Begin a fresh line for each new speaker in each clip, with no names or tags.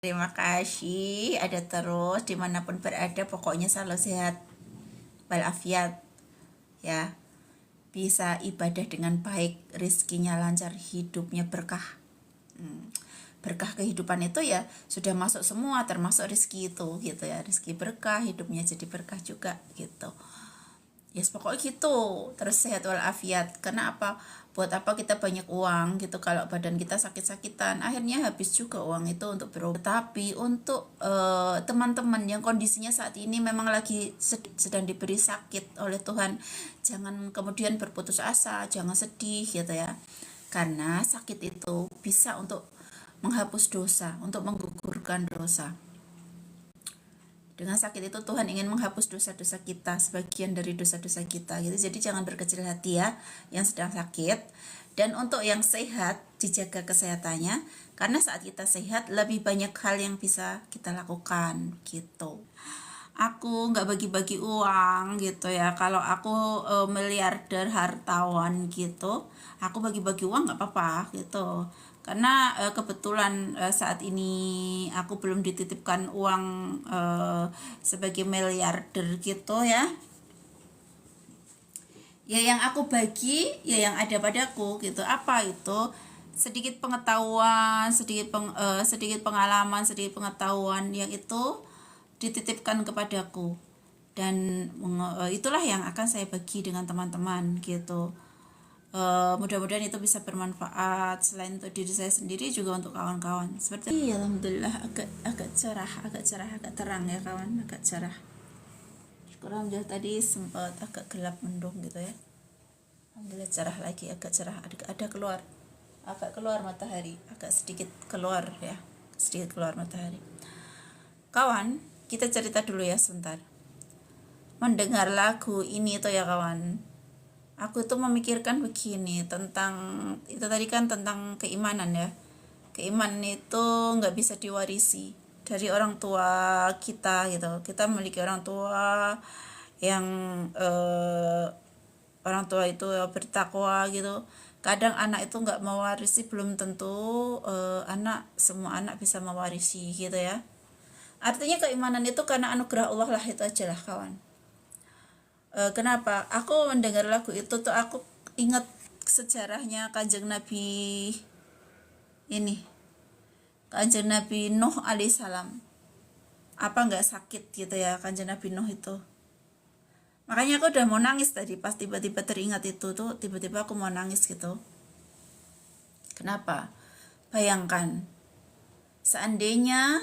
Terima kasih, ada terus dimanapun berada, pokoknya selalu sehat walafiat ya. Bisa ibadah dengan baik, rizkinya lancar, hidupnya berkah. Berkah kehidupan itu ya sudah masuk semua, termasuk rizki itu gitu ya. Rizki berkah, hidupnya jadi berkah juga gitu. Yes, pokoknya gitu. Terus sehat walafiat. Karena apa? Buat apa kita banyak uang gitu kalau badan kita sakit-sakitan? Akhirnya habis juga uang itu untuk berobat. Tapi untuk teman-teman yang kondisinya saat ini memang lagi sedang diberi sakit oleh Tuhan, jangan kemudian berputus asa, jangan sedih gitu ya. Karena sakit itu bisa untuk menghapus dosa, untuk menggugurkan dosa. Dengan sakit itu Tuhan ingin menghapus dosa-dosa kita, sebagian dari dosa-dosa kita gitu. Jadi jangan berkecil hati ya yang sedang sakit. Dan untuk yang sehat, dijaga kesehatannya, karena saat kita sehat lebih banyak hal yang bisa kita lakukan gitu. Aku nggak bagi-bagi uang gitu ya. Kalau aku miliarder hartawan gitu, aku bagi-bagi uang nggak apa-apa gitu. Karena kebetulan saat ini aku belum dititipkan uang sebagai miliarder gitu ya. Ya yang aku bagi ya yang ada padaku gitu. Apa itu? Sedikit pengetahuan, sedikit pengalaman, sedikit pengetahuan yang itu dititipkan kepadaku, dan itulah yang akan saya bagi dengan teman-teman gitu. Mudah-mudahan itu bisa bermanfaat selain untuk diri saya sendiri juga untuk kawan-kawan. Seperti alhamdulillah agak cerah, agak terang ya kawan, agak cerah. Syukur alhamdulillah, tadi sempat agak gelap mendung gitu ya. Alhamdulillah cerah lagi, agak cerah, ada keluar, agak keluar matahari, agak sedikit keluar ya, sedikit keluar matahari. Kawan, kita cerita dulu ya sebentar. Mendengar lagu ini tuh ya kawan, aku tuh memikirkan begini tentang itu tadi kan, tentang keimanan ya. Keimanan itu nggak bisa diwarisi dari orang tua kita gitu. Kita memiliki orang tua yang orang tua itu bertakwa gitu. Kadang anak itu nggak mewarisi, belum tentu semua anak bisa mewarisi gitu ya. Artinya keimanan itu karena anugerah Allah lah, itu aja lah kawan. Kenapa aku mendengar lagu itu tuh aku ingat sejarahnya kanjeng Nabi ini, kanjeng Nabi Nuh alaihissalam. Apa nggak sakit gitu ya kanjeng Nabi Nuh itu? Makanya aku udah mau nangis tadi pas tiba-tiba teringat itu tuh, tiba-tiba aku mau nangis gitu. Kenapa? Bayangkan seandainya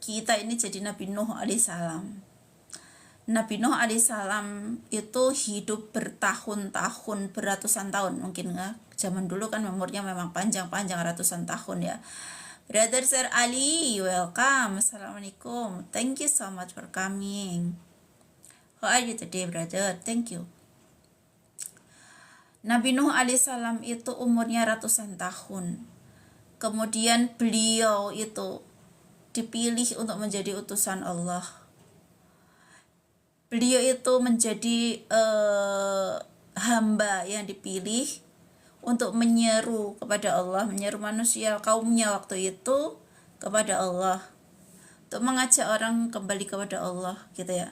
kita ini jadi Nabi Nuh alaihissalam. Nabi Nuh alaihissalam itu hidup bertahun-tahun, beratusan tahun mungkin ya. Zaman dulu kan umurnya memang panjang-panjang, ratusan tahun ya. Brother Sir Ali, welcome. Assalamualaikum. Thank you so much for coming. How are you today, brother? Thank you. Nabi Nuh alaihissalam itu umurnya ratusan tahun. Kemudian beliau itu dipilih untuk menjadi utusan Allah. Beliau itu menjadi hamba yang dipilih untuk menyeru kepada Allah, menyeru manusia kaumnya waktu itu kepada Allah, untuk mengajak orang kembali kepada Allah gitu ya.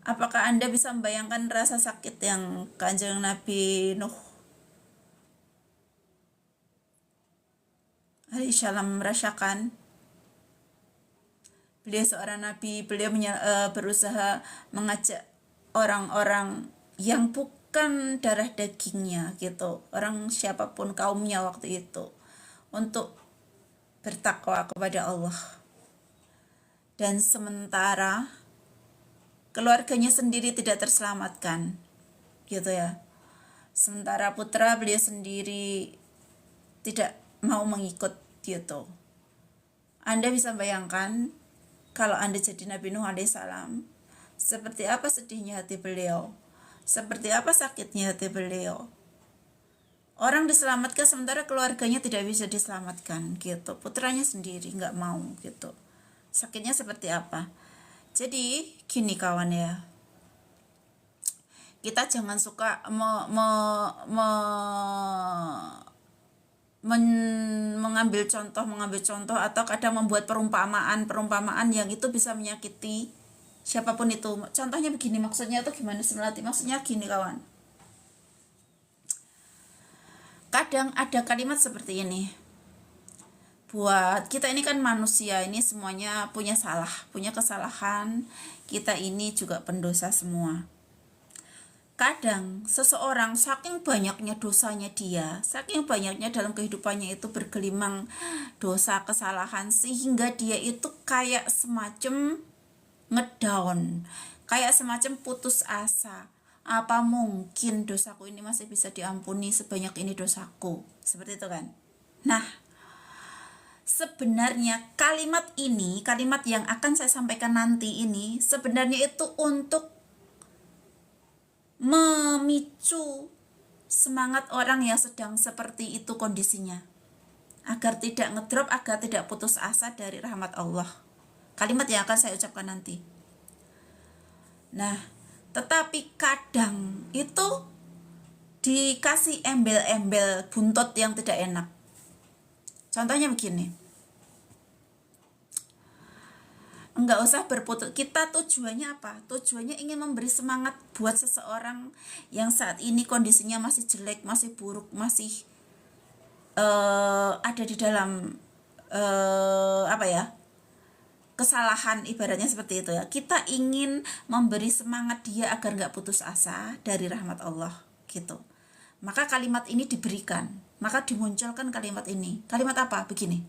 Apakah Anda bisa membayangkan rasa sakit yang kanjeng Nabi Nuh alaihissalam merasakan? Beliau seorang nabi, beliau berusaha mengajak orang-orang yang bukan darah dagingnya gitu, orang siapapun kaumnya waktu itu, untuk bertakwa kepada Allah. Dan sementara keluarganya sendiri tidak terselamatkan gitu ya. Sementara putra beliau sendiri tidak mau mengikut gitu. Anda bisa bayangkan kalau Anda jadi Nabi Nuh alaihissalam, seperti apa sedihnya hati beliau, seperti apa sakitnya hati beliau. Orang diselamatkan sementara keluarganya tidak bisa diselamatkan gitu, putranya sendiri nggak mau gitu. Sakitnya seperti apa? Jadi gini kawan ya, kita jangan suka mengambil contoh atau kadang membuat perumpamaan yang itu bisa menyakiti siapapun itu. Contohnya begini, maksudnya itu gimana sih Melati? Maksudnya gini kawan, kadang ada kalimat seperti ini, buat kita ini kan manusia, ini semuanya punya kesalahan, kita ini juga pendosa semua. Kadang seseorang saking banyaknya dosanya saking banyaknya dalam kehidupannya itu bergelimang dosa, kesalahan, sehingga dia itu kayak semacam ngedown, kayak semacam putus asa. Apa mungkin dosaku ini masih bisa diampuni sebanyak ini dosaku? Seperti itu kan. Nah, sebenarnya kalimat yang akan saya sampaikan nanti ini sebenarnya itu untuk memicu semangat orang yang sedang seperti itu kondisinya, agar tidak ngedrop, agar tidak putus asa dari rahmat Allah. Kalimat yang akan saya ucapkan nanti. Nah, tetapi kadang itu dikasih embel-embel buntut yang tidak enak. Contohnya begini, enggak usah berputus. Kita tujuannya apa? Tujuannya ingin memberi semangat buat seseorang yang saat ini kondisinya masih jelek, masih buruk, masih ada di dalam kesalahan, ibaratnya seperti itu ya. Kita ingin memberi semangat dia agar enggak putus asa dari rahmat Allah gitu. Maka kalimat ini diberikan, maka dimunculkan kalimat ini. Kalimat apa? Begini,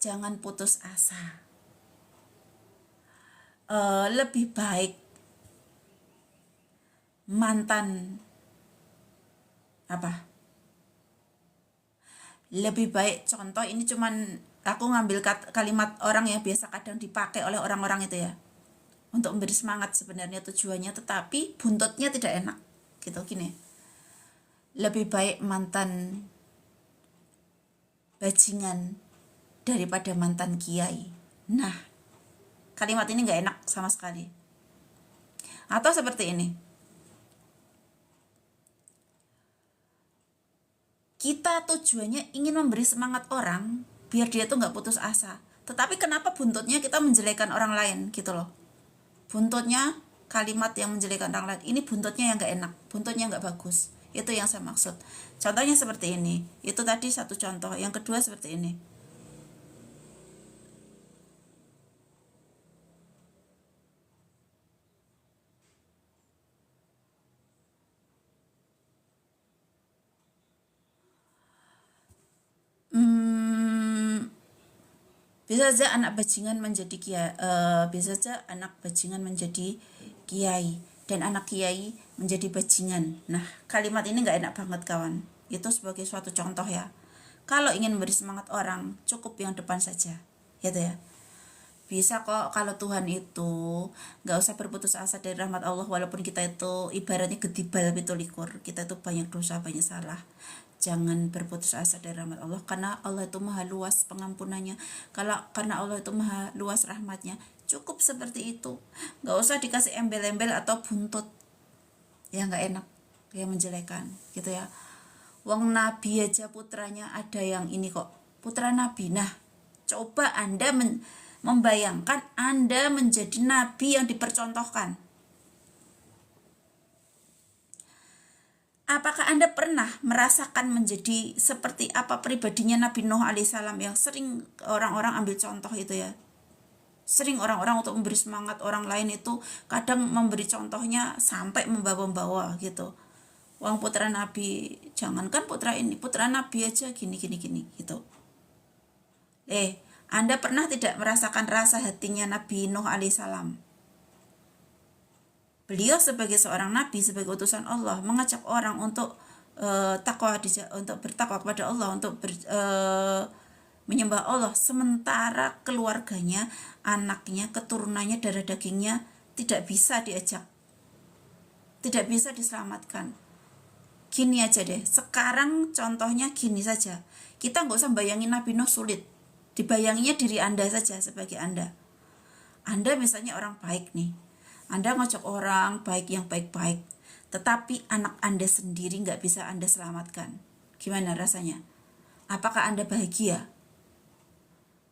jangan putus asa. Lebih baik mantan lebih baik, contoh ini cuman aku ngambil kalimat orang yang biasa kadang dipakai oleh orang-orang itu ya, untuk memberi semangat sebenarnya tujuannya, tetapi buntutnya tidak enak gitu. Gini, lebih baik mantan bajingan daripada mantan kiai. Nah, kalimat ini gak enak sama sekali. Atau seperti ini, kita tujuannya ingin memberi semangat orang biar dia tuh gak putus asa, tetapi kenapa buntutnya kita menjelekan orang lain gitu loh. Buntutnya kalimat yang menjelekan orang lain, ini buntutnya yang gak enak, buntutnya gak bagus. Itu yang saya maksud. Contohnya seperti ini. Itu tadi satu contoh. Yang kedua seperti ini, bisa saja anak bajingan menjadi kiai, bisa saja anak bajingan menjadi kiai, dan anak kiai menjadi bajingan. Nah, kalimat ini nggak enak banget kawan. Itu sebagai suatu contoh ya. Kalau ingin memberi semangat orang, cukup yang depan saja, gitu ya. Bisa kok kalau Tuhan itu nggak usah berputus asa dari rahmat Allah, walaupun kita itu ibaratnya gedibal pitulikur, kita itu banyak dosa, banyak salah. Jangan berputus asa dari rahmat Allah, karena Allah itu maha luas pengampunannya, karena Allah itu maha luas rahmatnya. Cukup seperti itu, nggak usah dikasih embel-embel atau buntut yang nggak enak, yang menjelekan gitu ya. Wong Nabi aja putranya ada yang ini kok, putra Nabi. Nah, coba Anda membayangkan Anda menjadi Nabi yang dipercontohkan. Apakah Anda pernah merasakan menjadi seperti apa pribadinya Nabi Nuh alaihissalam yang sering orang-orang ambil contoh itu ya? Sering orang-orang untuk memberi semangat orang lain itu kadang memberi contohnya sampai membawa-bawa gitu. Wong putra Nabi, jangankan putra ini, putra Nabi aja gini gitu. Anda pernah tidak merasakan rasa hatinya Nabi Nuh alaihissalam? Beliau sebagai seorang nabi, sebagai utusan Allah, mengajak orang untuk untuk bertakwa kepada Allah, untuk menyembah Allah, sementara keluarganya, anaknya, keturunannya, darah dagingnya tidak bisa diajak, tidak bisa diselamatkan. Gini aja deh, sekarang contohnya gini saja, kita nggak usah bayangin Nabi Nuh sulit, dibayanginya diri Anda saja sebagai Anda misalnya orang baik nih, Anda ngajak orang baik yang baik-baik, tetapi anak Anda sendiri nggak bisa Anda selamatkan. Gimana rasanya? Apakah Anda bahagia?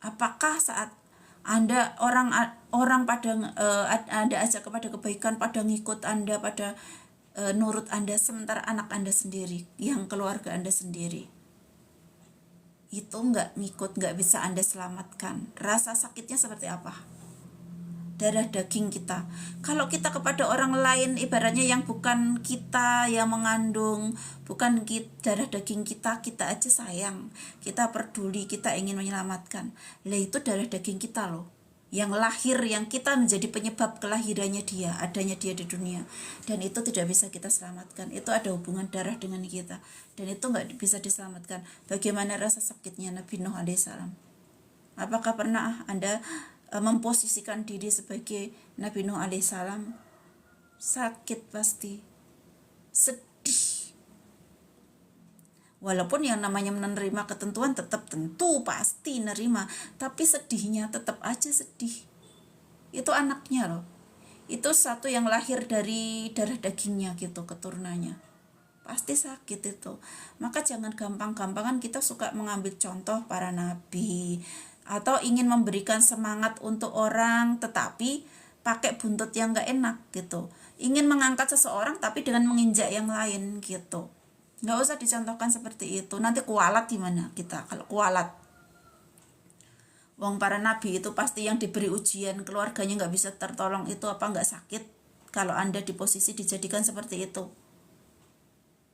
Apakah saat Anda orang pada Anda ajak kepada kebaikan, pada ngikut Anda, pada nurut Anda, sementara anak Anda sendiri, yang keluarga Anda sendiri itu nggak ngikut, nggak bisa Anda selamatkan. Rasa sakitnya seperti apa? Darah daging kita. Kalau kita kepada orang lain, ibaratnya yang bukan kita yang mengandung, bukan darah daging kita, kita aja sayang, kita peduli, kita ingin menyelamatkan. Lah itu darah daging kita loh, yang lahir, yang kita menjadi penyebab kelahirannya dia, adanya dia di dunia, dan itu tidak bisa kita selamatkan. Itu ada hubungan darah dengan kita, dan itu nggak bisa diselamatkan. Bagaimana rasa sakitnya Nabi Nuh alaihissalam? Apakah pernah Anda memposisikan diri sebagai Nabi Nuh alaihissalam? Sakit pasti, sedih. Walaupun yang namanya menerima ketentuan tetap tentu pasti nerima, tapi sedihnya tetap aja sedih. Itu anaknya loh. Itu satu yang lahir dari darah dagingnya gitu, keturunannya. Pasti sakit itu. Maka jangan gampang-gampangan kita suka mengambil contoh para nabi, atau ingin memberikan semangat untuk orang tetapi pakai buntut yang gak enak gitu. Ingin mengangkat seseorang tapi dengan menginjak yang lain gitu. Gak usah dicontohkan seperti itu. Nanti kualat gimana kita kalau kualat? Wong para nabi itu pasti yang diberi ujian, keluarganya gak bisa tertolong, itu apa gak sakit kalau Anda di posisi dijadikan seperti itu?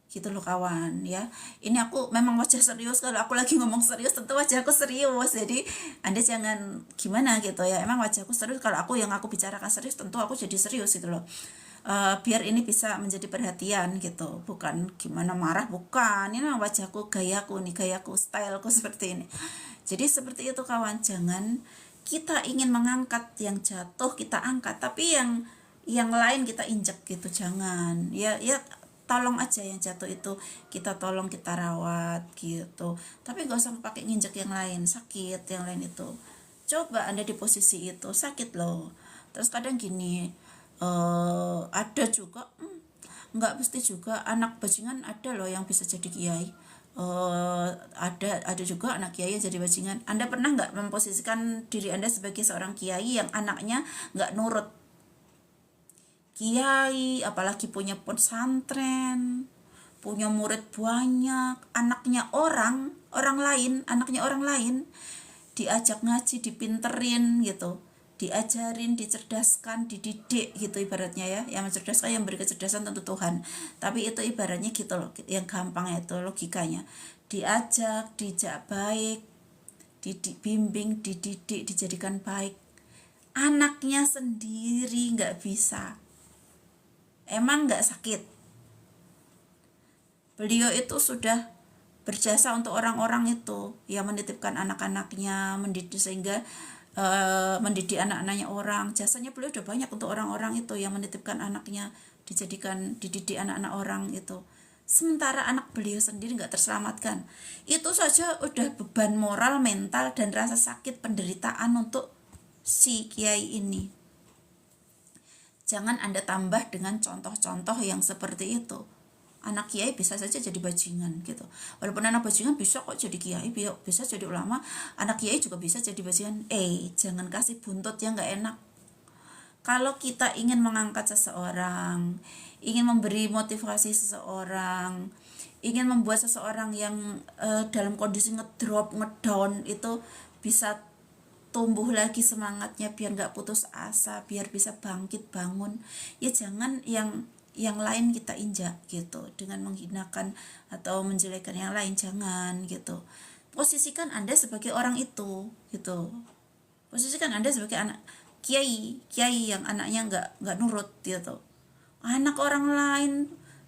Gitu loh kawan ya. Ini aku memang wajah serius, kalau aku lagi ngomong serius tentu wajahku serius, jadi Anda jangan gimana gitu ya. Emang wajahku serius, kalau aku yang aku bicarakan serius tentu aku jadi serius gitu loh. Biar ini bisa menjadi perhatian gitu, bukan gimana marah, bukan. Ini memang wajahku, gayaku nih, gayaku, styleku seperti ini. Jadi seperti itu kawan, jangan kita ingin mengangkat yang jatuh kita angkat, tapi yang lain kita injek gitu, jangan ya. Tolong aja yang jatuh itu kita tolong, kita rawat gitu, tapi gak usah pakai nginjek yang lain, sakit yang lain itu. Coba Anda di posisi itu, sakit loh. Terus kadang gini, ada juga nggak mesti juga anak bajingan ada loh yang bisa jadi kiai. Ada juga anak kiai yang jadi bajingan. Anda pernah nggak memposisikan diri Anda sebagai seorang kiai yang anaknya nggak nurut? Kiai apalagi punya pesantren, punya murid banyak, anaknya anaknya orang lain diajak ngaji, dipinterin gitu, diajarin, dicerdaskan, dididik gitu ibaratnya ya. Yang mencerdaskan, yang beri kecerdasan tentu Tuhan, tapi itu ibaratnya gitu loh, yang gampang itu logikanya. Dijak baik, dibimbing, dididik, dijadikan baik. Anaknya sendiri nggak bisa. Emang nggak sakit? Beliau itu sudah berjasa untuk orang-orang itu yang menitipkan anak-anaknya, mendidik sehingga mendidik anak-anaknya orang. Jasanya beliau udah banyak untuk orang-orang itu yang menitipkan anaknya, dididik anak-anak orang itu. Sementara anak beliau sendiri nggak terselamatkan. Itu saja udah beban moral, mental, dan rasa sakit, penderitaan untuk si kiai ini. Jangan Anda tambah dengan contoh-contoh yang seperti itu. Anak kiai bisa saja jadi bajingan gitu. Walaupun anak bajingan bisa kok jadi kiai, bisa jadi ulama. Anak kiai juga bisa jadi bajingan. Jangan kasih buntut yang gak enak. Kalau kita ingin mengangkat seseorang, ingin memberi motivasi seseorang, ingin membuat seseorang yang dalam kondisi ngedrop, ngedown itu bisa tumbuh lagi semangatnya, biar nggak putus asa, biar bisa bangkit bangun, ya jangan yang lain kita injak gitu dengan menghinakan atau menjelekkan yang lain, jangan gitu. Posisikan Anda sebagai orang itu gitu. Posisikan Anda sebagai anak kiai yang anaknya nggak nurut gitu. Anak orang lain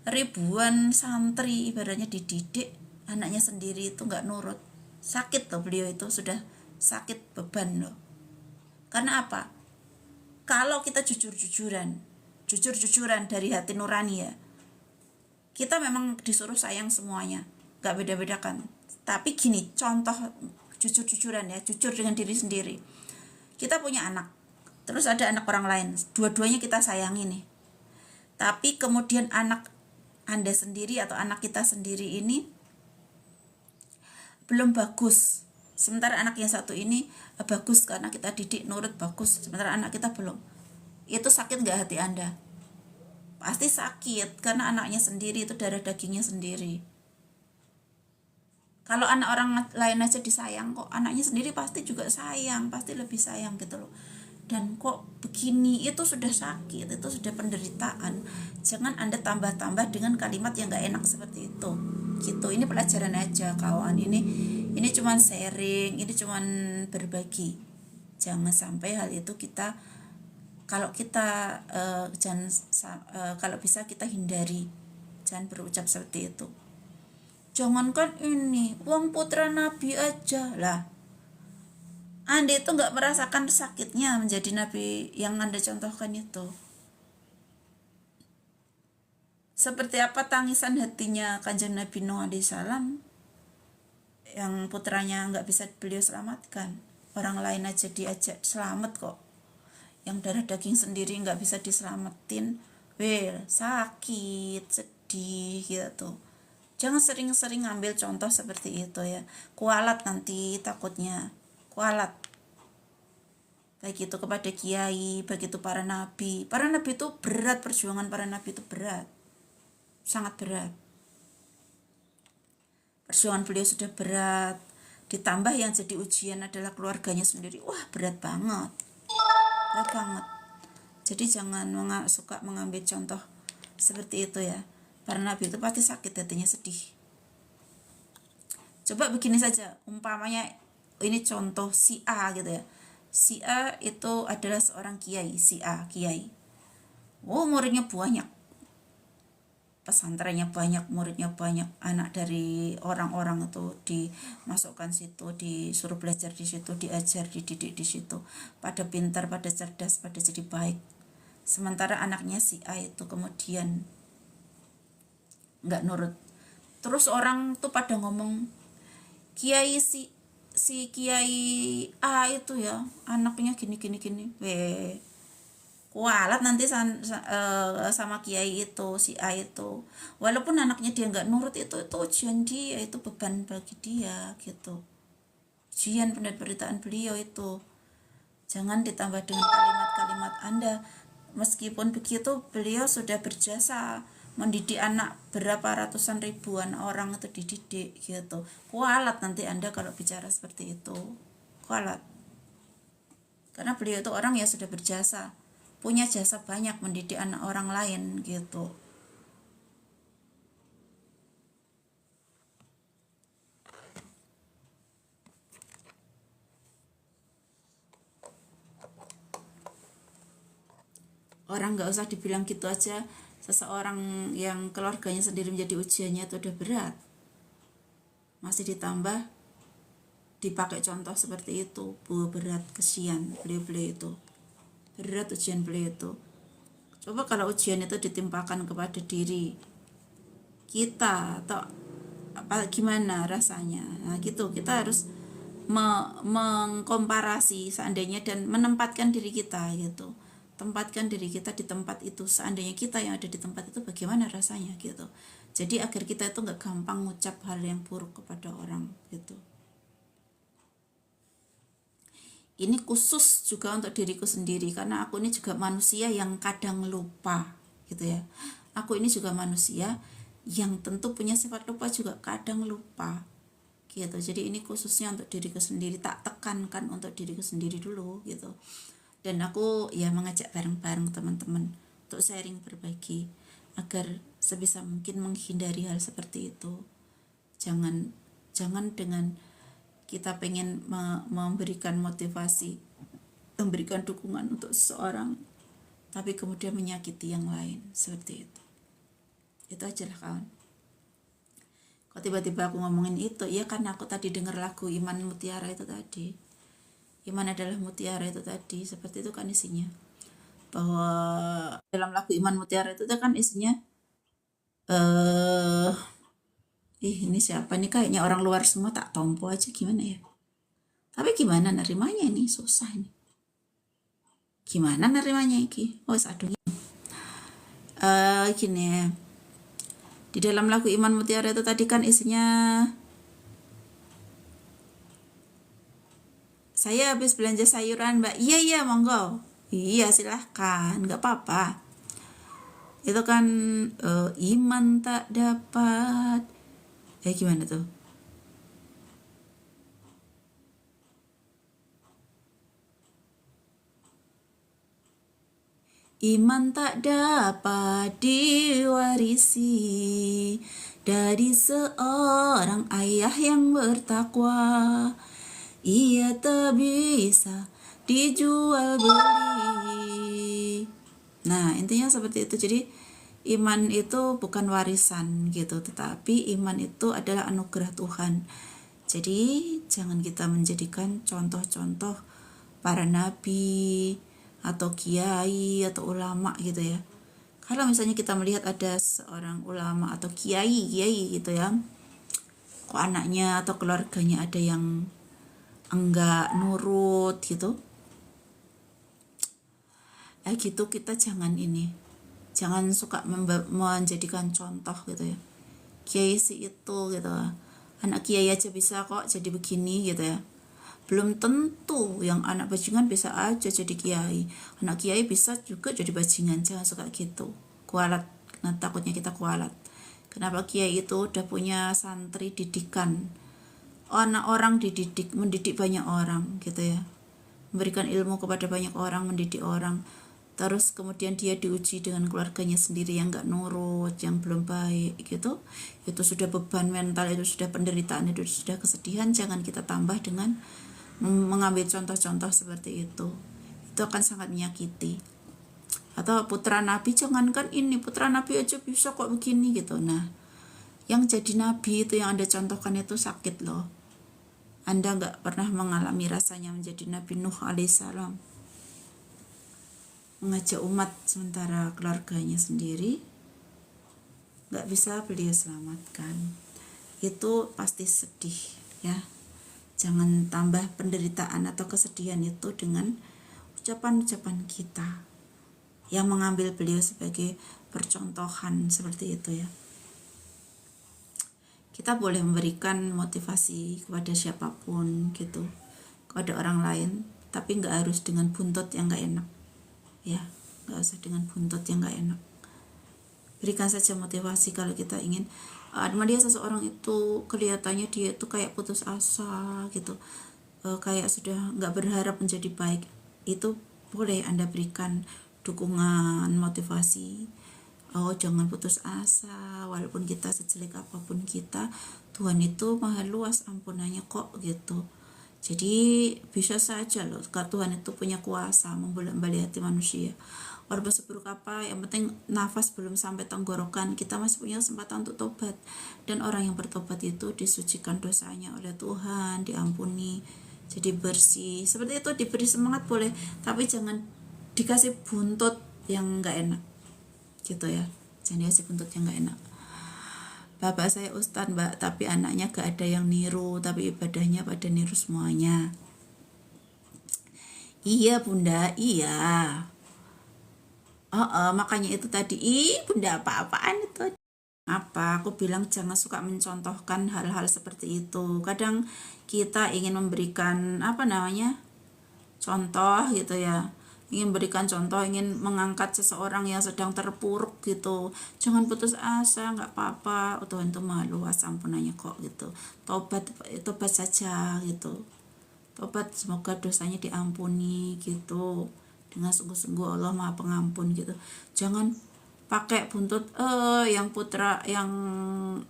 ribuan santri ibaratnya dididik, anaknya sendiri itu nggak nurut. Sakit loh, beliau itu sudah sakit, beban loh. Karena apa? Kalau kita jujur-jujuran dari hati nurani ya, kita memang disuruh sayang semuanya, gak beda-bedakan. Tapi gini, contoh jujur-jujuran ya, jujur dengan diri sendiri. Kita punya anak, terus ada anak orang lain, dua-duanya kita sayangi nih. Tapi kemudian anak Anda sendiri atau anak kita sendiri ini belum bagus. Sementara anak yang satu ini bagus karena kita didik nurut bagus, sementara anak kita belum. Itu sakit nggak hati Anda? Pasti sakit karena anaknya sendiri, itu darah dagingnya sendiri. Kalau anak orang lain aja disayang, kok anaknya sendiri pasti juga sayang, pasti lebih sayang gitu loh. Dan kok begini, itu sudah sakit, itu sudah penderitaan. Jangan Anda tambah-tambah dengan kalimat yang gak enak seperti itu gitu. Ini pelajaran aja kawan, ini cuman sharing, ini cuman berbagi. Jangan sampai hal itu kita, kalau kita kalau bisa kita hindari, jangan berucap seperti itu. Jangankan ini, wong putra nabi aja lah, Anda itu nggak merasakan sakitnya menjadi nabi yang Anda contohkan itu. Seperti apa tangisan hatinya Kanjeng Nabi Nuh alaihissalam yang putranya nggak bisa beliau selamatkan. Orang lain aja diajak selamat kok, yang darah daging sendiri nggak bisa diselamatin. Sakit, sedih gitu. Jangan sering-sering ngambil contoh seperti itu ya. Kualat nanti takutnya, kualat. Baik itu kepada kiai, baik itu para nabi. Para nabi itu berat, perjuangan para nabi itu berat. Sangat berat. Perjuangan beliau sudah berat. Ditambah yang jadi ujian adalah keluarganya sendiri. Wah, berat banget. Berat banget. Jadi jangan suka mengambil contoh seperti itu ya. Para nabi itu pasti sakit hatinya, sedih. Coba begini saja, umpamanya ini contoh si A gitu ya. Si A itu adalah seorang kiai, si A, kiai. Muridnya banyak. Pesantrennya banyak, muridnya banyak. Anak dari orang-orang itu dimasukkan situ, disuruh belajar di situ, diajar, dididik di situ. Pada pintar, pada cerdas, pada jadi baik. Sementara anaknya si A itu kemudian nggak nurut. Terus orang tuh pada ngomong, kiai si kiai A itu ya anaknya gini. Kualat nanti sama kiai itu, si A itu. Walaupun anaknya dia nggak nurut, itu ujian dia, itu beban bagi dia gitu. Ujian penderitaan beliau itu. Jangan ditambah dengan kalimat-kalimat Anda. Meskipun begitu, beliau sudah berjasa mendidik anak berapa ratusan ribuan orang itu dididik gitu. Kualat nanti Anda kalau bicara seperti itu. Kualat. Karena beliau itu orang yang sudah berjasa, punya jasa banyak mendidik anak orang lain gitu. Orang nggak usah dibilang gitu aja, seseorang yang keluarganya sendiri menjadi ujiannya itu udah berat, masih ditambah dipakai contoh seperti itu. Berat, kesian beliau itu, berat ujian beliau itu. Coba kalau ujian itu ditimpakan kepada diri kita, atau apa, gimana rasanya? Nah gitu, kita harus mengkomparasi seandainya dan menempatkan diri kita gitu. Tempatkan diri kita di tempat itu, seandainya kita yang ada di tempat itu bagaimana rasanya gitu. Jadi agar kita itu nggak gampang ngucap hal yang buruk kepada orang gitu. Ini khusus juga untuk diriku sendiri, karena aku ini juga manusia yang kadang lupa gitu ya. Aku ini juga manusia yang tentu punya sifat lupa juga, kadang lupa gitu. Jadi ini khususnya untuk diriku sendiri, tak tekankan untuk diriku sendiri dulu gitu. Dan aku ya mengajak bareng-bareng teman-teman untuk sharing, berbagi, agar sebisa mungkin menghindari hal seperti itu. Jangan dengan kita pengen memberikan motivasi, memberikan dukungan untuk seseorang, tapi kemudian menyakiti yang lain seperti itu. Itu aja lah kawan. Kok tiba-tiba aku ngomongin itu? Ya karena aku tadi dengar lagu Iman Mutiara itu tadi. Iman adalah mutiara itu tadi, seperti itu kan isinya. Bahwa dalam lagu Iman Mutiara itu kan isinya ini siapa nih, kayaknya orang luar semua, tak tompo aja gimana ya. Tapi gimana nerimanya ini, susah ini. Gimana nerimanya ini? Oh, aduh. Gini ya. Di dalam lagu Iman Mutiara itu tadi kan isinya Saya habis belanja sayuran mbak. Iya iya monggo. Iya silahkan, nggak apa-apa. Itu kan iman tak dapat. Gimana tuh? Iman tak dapat diwarisi dari seorang ayah yang bertakwa. Ia tak bisa dijual beli. Nah, intinya seperti itu. Jadi, iman itu bukan warisan gitu, tetapi iman itu adalah anugerah Tuhan. Jadi, jangan kita menjadikan contoh-contoh para nabi atau kiai atau ulama gitu ya. Kalau misalnya kita melihat ada seorang ulama atau kiai gitu ya, kok anaknya atau keluarganya ada yang enggak nurut gitu, gitu kita jangan suka menjadikan contoh gitu ya. Kiai si itu gitu, anak kiai aja bisa kok jadi begini gitu ya. Belum tentu yang anak bajingan bisa aja jadi kiai. Anak kiai bisa juga jadi bajingan. Jangan suka gitu. Kualat. Nah, takutnya kita kualat. Kenapa kiai itu udah punya santri didikan. Anak orang dididik, mendidik banyak orang gitu ya. Memberikan ilmu kepada banyak orang, mendidik orang. Terus kemudian dia diuji dengan keluarganya sendiri yang gak nurut, yang belum baik gitu. Itu sudah beban mental, itu sudah penderitaan, itu sudah kesedihan. Jangan kita tambah dengan mengambil contoh-contoh seperti itu akan sangat menyakiti. Atau putra nabi, jangankan ini, putra nabi aja bisa kok begini gitu. Nah, yang jadi nabi itu yang Anda contohkan itu sakit loh. Anda gak pernah mengalami rasanya menjadi Nabi Nuh alaihissalam, mengajak umat sementara keluarganya sendiri gak bisa beliau selamatkan. Itu pasti sedih ya. Jangan tambah penderitaan atau kesedihan itu dengan ucapan-ucapan kita yang mengambil beliau sebagai percontohan seperti itu ya. Kita boleh memberikan motivasi kepada siapapun gitu, kepada orang lain, tapi nggak harus dengan buntut yang nggak enak ya, nggak usah dengan buntut yang nggak enak. Berikan saja motivasi kalau kita ingin melihat seseorang itu kelihatannya dia itu kayak putus asa gitu, kayak sudah nggak berharap menjadi baik. Itu boleh Anda berikan dukungan, motivasi. Jangan putus asa, walaupun kita sejelek apapun kita, Tuhan itu maha luas ampunannya kok gitu. Jadi bisa saja loh, Tuhan itu punya kuasa membolak-balik hati manusia. Walaupun seburuk apa, yang penting nafas belum sampai tenggorokan, kita masih punya kesempatan untuk tobat. Dan orang yang bertobat itu disucikan dosanya oleh Tuhan, diampuni, jadi bersih. Seperti itu, diberi semangat boleh, tapi jangan dikasih buntut yang gak enak gitu ya. Jangan dikasih buntut yang gak enak. Bapak saya ustadz mbak, tapi anaknya gak ada yang niru, tapi ibadahnya pada niru semuanya. Iya bunda, iya. Makanya itu tadi, bunda apa-apaan itu. Apa aku bilang jangan suka mencontohkan hal-hal seperti itu. Kadang kita ingin memberikan contoh gitu ya, ingin berikan contoh, ingin mengangkat seseorang yang sedang terpuruk gitu. Jangan putus asa, nggak apa-apa, Tuhan itu maha luas ampunannya kok gitu. Tobat saja gitu. Tobat, semoga dosanya diampuni gitu. Dengan sungguh-sungguh, Allah maha pengampun gitu. Jangan pakai buntut yang putra, yang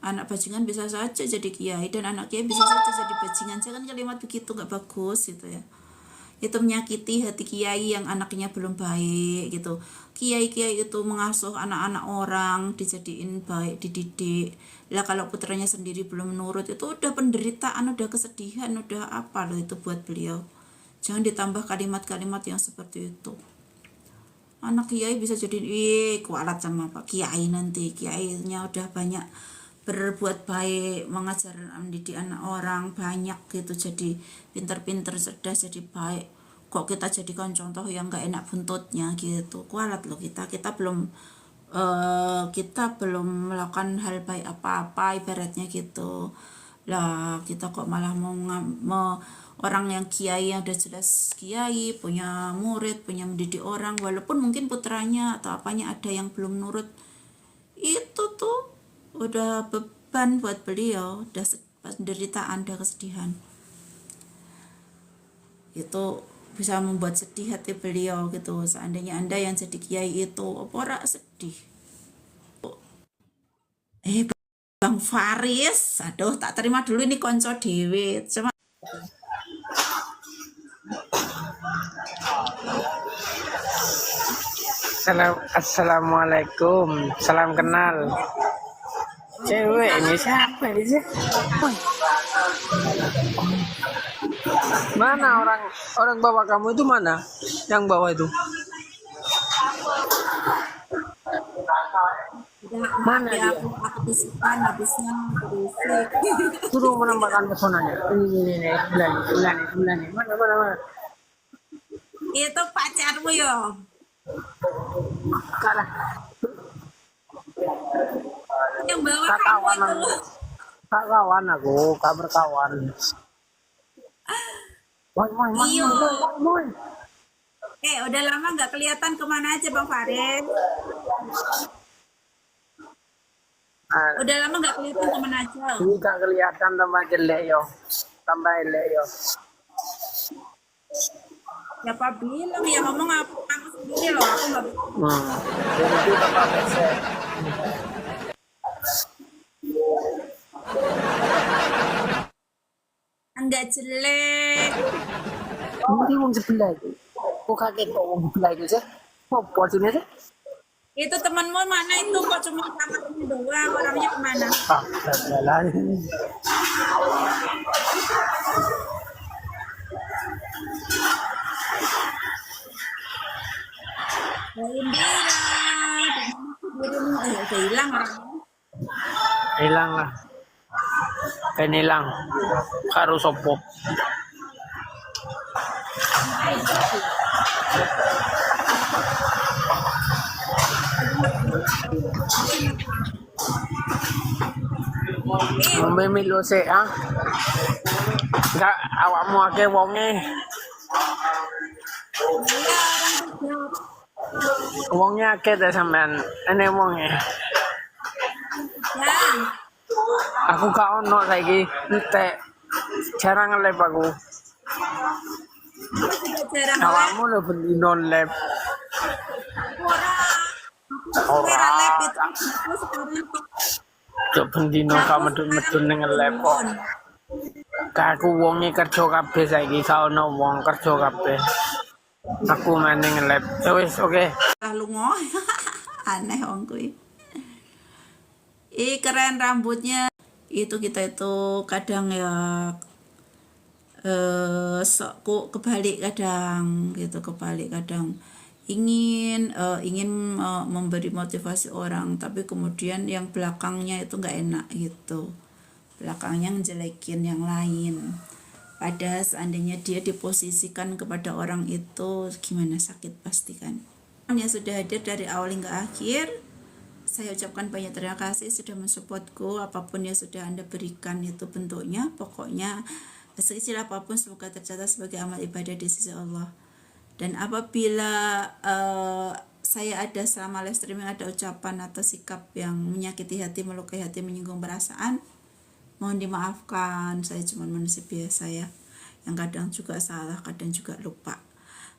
anak bajingan bisa saja jadi kiai, dan anak kiai bisa saja jadi bajingan. Jangan kalimat begitu, nggak bagus gitu ya. Itu menyakiti hati kiai yang anaknya belum baik gitu. Kiai-kiai itu mengasuh anak-anak orang, dijadiin baik, dididik. Lah kalau putranya sendiri belum menurut, itu udah penderitaan, udah kesedihan, udah apa loh itu buat beliau. Jangan ditambah kalimat-kalimat yang seperti itu. Anak kiai bisa jadi kualat sama Pak Kiai, nanti kiainya udah banyak berbuat baik, mengajar, mendidik anak orang banyak gitu, jadi pinter-pinter, cerdas, jadi baik. Kok kita jadikan contoh yang gak enak buntutnya gitu, kualat loh kita belum melakukan hal baik apa-apa ibaratnya gitu. Lah kita kok malah mau orang yang kiai yang udah jelas kiai, punya murid, punya mendidik orang, walaupun mungkin putranya atau apanya ada yang belum nurut, itu tuh udah beban buat beliau, udah penderitaan, udah kesedihan. Itu bisa membuat sedih hati beliau gitu. Seandainya Anda yang jadi kiai itu ora sedih. Bang Faris, aduh tak terima dulu ini konco dewe. Cuma
Assalamualaikum, salam kenal. Cewek ini siapa ini sih? Woi, mana orang bawa kamu itu mana? Yang bawa itu? Mana
ya
dia?
aku bisikan habisnya berisik.
Suruh menambahkan pesonanya. Ini, sebelah nih. Mana?
Itu pacarmu yo.
Kalah,
Yang bawa
kak
kamu
kawan
itu.
aku. Kak kawan aku, kak berkawan.
Iyo.
Woi.
Udah lama nggak kelihatan kemana aja Bang Faris?
Ah,
Udah lama nggak kelihatan kemana aja?
ini gak kelihatan tambah jelek yo, tambah elek yo.
Siapa bilang ya ngomong apa kamu sendiri loh, aku nggak.
Jadi tambah pesek.
Enggak jelek.
Ini wong sebelah itu. Kok kaget kok wong sebelah itu sih? Apa sini sih?
Itu temanmu mana itu kok cuma kamarnya doang, orangnya kemana?
Ah, jalan.
Indira, dirimu udah hilang orangnya.
Hilang lah. Kan hilang. Karo sopo. Ngombe milo sik ah. Enggak awakmu akeh wonge. Wonge akeh ta sampean. Ene wonge.
Ya,
Aku gak ono saiki. Entek. Jarang nge-live aku.
jarang
Awakmu lho bendino live.
Ora lab
Ora.
itu aku sekarang
Cuk bendino gak medun-medun ning nge-live kok. Aku wonge kerja kabeh saiki, gak ono wong kerja kabeh. Aku main nge-live. Wis oke.
lungo. Aneh wong kuwi. Keren rambutnya. Itu kita itu kadang ya sok kebalik kadang gitu, kebalik kadang ingin memberi motivasi orang, tapi kemudian yang belakangnya itu nggak enak gitu, belakangnya ngejelekin yang lain. Padahal seandainya dia diposisikan kepada orang itu gimana, sakit pasti kan. Yang sudah hadir dari awal hingga akhir, saya ucapkan banyak terima kasih sudah mensupportku. Apapun yang sudah Anda berikan itu bentuknya, pokoknya sekecil apapun semoga tercatat sebagai amal ibadah di sisi Allah. Dan apabila saya ada selama live streaming ada ucapan atau sikap yang menyakiti hati, melukai hati, menyinggung perasaan, mohon dimaafkan. Saya cuma manusia biasa ya, yang kadang juga salah, kadang juga lupa.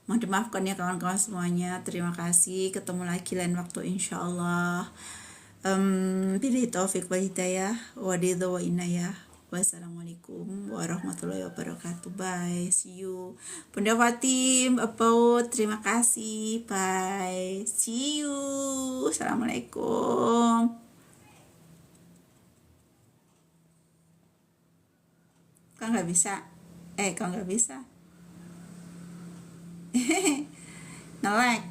Mohon dimaafkan ya kawan-kawan semuanya. Terima kasih. Ketemu lagi lain waktu insya Allah. Billahi taufik wal hidayah. Wadidha wa inayah. Wassalamualaikum warahmatullahi wabarakatuh. Bye. See you. Bunda Fatim, about. Terima kasih. Bye. See you. Assalamualaikum. Kok nggak bisa? Kok nggak bisa? Nge-lag.